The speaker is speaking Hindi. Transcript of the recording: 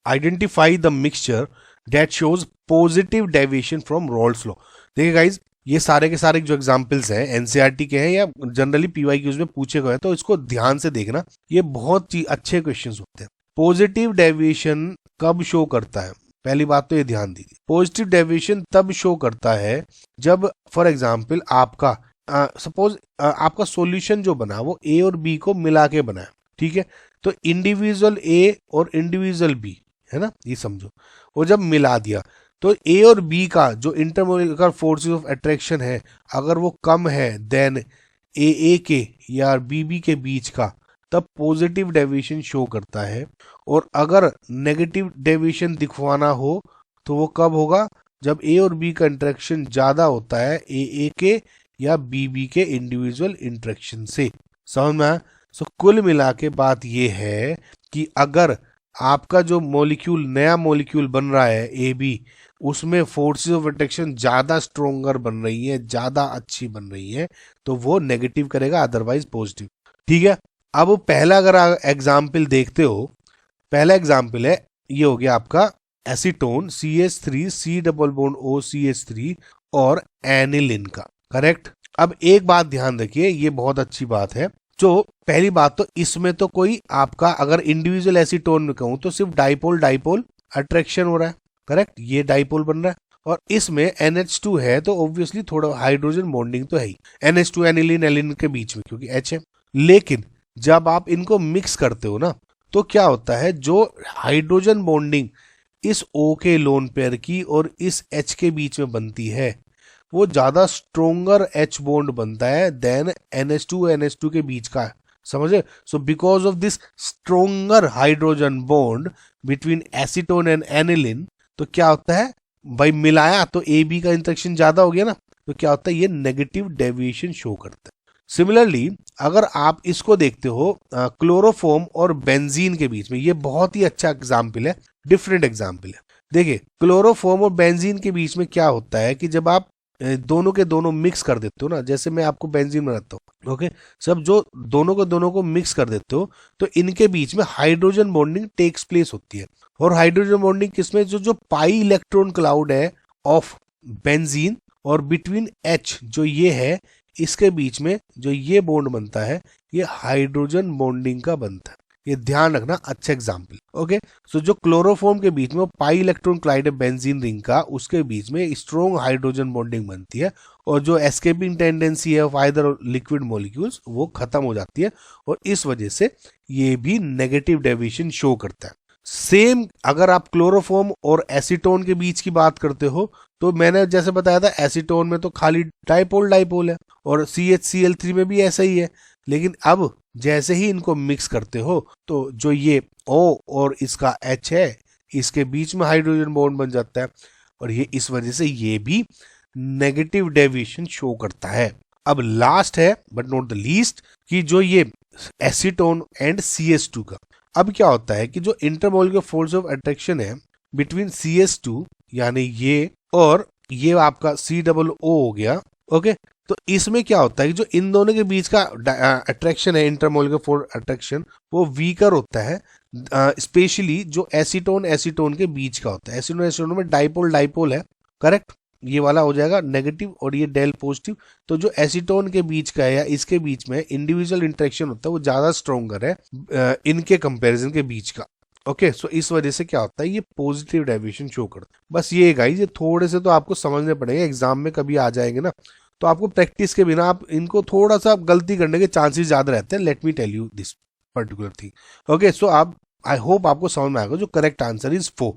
Identify the mixture that shows positive deviation from Rawls law. देखिए गाइज, ये सारे के सारे जो एग्जाम्पल्स हैं एनसीईआरटी के हैं या जनरली पीवाईक्यूज में पूछे गए, तो इसको ध्यान से देखना, ये बहुत ही अच्छे क्वेश्चंस होते हैं। पॉजिटिव डेविएशन कब शो करता है? पहली बात तो ये ध्यान दीजिए, पॉजिटिव डेविएशन तब शो करता है जब फॉर एग्जाम्पल आपका सपोज आपका सॉल्यूशन जो बना वो ए और बी को मिला के बना है, ठीक है, तो इंडिविजुअल ए और इंडिविजुअल बी है ना, ये समझो, वो जब मिला दिया तो ए और बी का जो इंटरमोलिकुलर फोर्सेस ऑफ अट्रैक्शन है अगर वो कम है देन ए के या बी के बीच का, तब पॉजिटिव डेविएशन शो करता है। और अगर नेगेटिव डेविएशन दिखवाना हो तो वो कब होगा? जब ए और बी का इंटरेक्शन ज्यादा होता है ए के या बी के इंडिविजुअल इंटरेक्शन से। समझ में आया? सो कुल मिला के बात ये है कि अगर आपका जो मॉलिक्यूल नया मॉलिक्यूल बन रहा है ए बी, उसमें फोर्सेस ऑफ अट्रैक्शन ज्यादा स्ट्रोंगर बन रही है, ज्यादा अच्छी बन रही है, तो वो नेगेटिव करेगा, अदरवाइज पॉजिटिव। ठीक है, अब पहला अगर एग्जाम्पल देखते हो, पहला एग्जाम्पल है ये हो गया आपका acetone CH3 C double bond O CH3 और एनिलिन का, करेक्ट। अब एक बात ध्यान रखिए, ये बहुत अच्छी बात है। जो पहली बात तो इसमें तो कोई आपका अगर इंडिविजुअल एसीटोन में कहूं तो सिर्फ डाइपोल डाइपोल अट्रैक्शन हो रहा है, करेक्ट, ये डाइपोल बन रहा है। और इसमें NH2 है तो ऑब्वियसली थोड़ा हाइड्रोजन बॉन्डिंग तो है ही, NH2 एनिलिन एलिन के बीच में क्योंकि H है। लेकिन जब आप इनको मिक्स करते हो ना तो क्या होता है, जो हाइड्रोजन बॉन्डिंग इस O के लोन पेयर की और इस H के बीच में बनती है वो ज्यादा स्ट्रोंगर H बॉन्ड बनता है देन NH2 के बीच का, समझे। So because of this stronger hydrogen bond between acetone and aniline, तो क्या होता है भाई, मिलाया तो ए बी का इंटरेक्शन ज्यादा हो गया ना, तो क्या होता है ये नेगेटिव डेविएशन शो करता है। सिमिलरली अगर आप इसको देखते हो क्लोरोफॉर्म और बेंजीन के बीच में, ये बहुत ही अच्छा एग्जाम्पल है, डिफरेंट एग्जाम्पल है। देखिए क्लोरोफॉर्म और बेंजीन के बीच में क्या होता है कि जब आप दोनों के दोनों मिक्स कर देते हो ना, जैसे मैं आपको बेंजीन बनाता हूँ, ओके, सब जो दोनों को मिक्स कर देते हो तो इनके बीच में हाइड्रोजन बॉन्डिंग टेक्स प्लेस होती है। और हाइड्रोजन बॉन्डिंग किसमें, जो पाई इलेक्ट्रॉन क्लाउड है ऑफ बेंजीन और बिटवीन H जो ये है, इसके बीच में जो ये बॉन्ड बनता है ये हाइड्रोजन बॉन्डिंग का बनता है। ये ध्यान रखना, अच्छा एग्जाम्पल, ओके। सो जो क्लोरोफॉर्म के बीच में पाई इलेक्ट्रॉन क्लाइड है बेंजीन रिंग का, उसके बीच में स्ट्रॉन्ग हाइड्रोजन बॉन्डिंग बनती है और जो एस्केपिंग टेंडेंसी है ऑफ आइदर लिक्विड मॉलिक्यूल्स वो खत्म हो जाती है और इस वजह से ये भी नेगेटिव डेविएशन शो करता है। सेम अगर आप क्लोरोफॉर्म और एसीटोन के बीच की बात करते हो तो मैंने जैसे बताया था एसीटोन में तो खाली डाइपोल डाइपोल है और CHCl3 में भी ऐसा ही है। लेकिन अब जैसे ही इनको मिक्स करते हो तो जो ये O और इसका H है इसके बीच में हाइड्रोजन बॉन्ड बन जाता है और ये इस वजह से ये भी नेगेटिव डेविएशन शो करता है। अब लास्ट है बट नॉट द लीस्ट कि जो ये एसीटोन एंड CH2 का, अब क्या होता है कि जो इंटरमोलिकुलर फोर्स ऑफ अट्रैक्शन है बिटवीन CH2 यानी ये और ये आपका C डबल O हो गया, ओके, तो इसमें क्या होता है कि जो इन दोनों के बीच का अट्रैक्शन है इंटरमोलिकुलर फोर्स अट्रैक्शन वो वीकर होता है, स्पेशली जो एसीटोन के बीच का होता है। एसीटोन में डाइपोल डाइपोल है, करेक्ट, ये वाला हो जाएगा नेगेटिव और ये डेल पॉजिटिव। तो जो एसीटोन के बीच का है या इसके बीच में इंडिविजुअल इंटरेक्शन होता है वो ज्यादा स्ट्रोंगर है इनके कंपैरिजन के बीच का, ओके। सो इस वजह से क्या होता है ये पॉजिटिव डेविएशन शो करता है। बस ये गाइस, ये थोड़े से तो आपको समझने पड़ेंगे, एग्जाम में कभी आ जाएंगे ना तो आपको प्रैक्टिस के बिना आप इनको थोड़ा सा गलती करने के चांसेस ज्यादा रहते हैं। Let me tell you this particular thing, okay. So आप आई होप आपको समझ में आएगा। जो करेक्ट आंसर इज 4।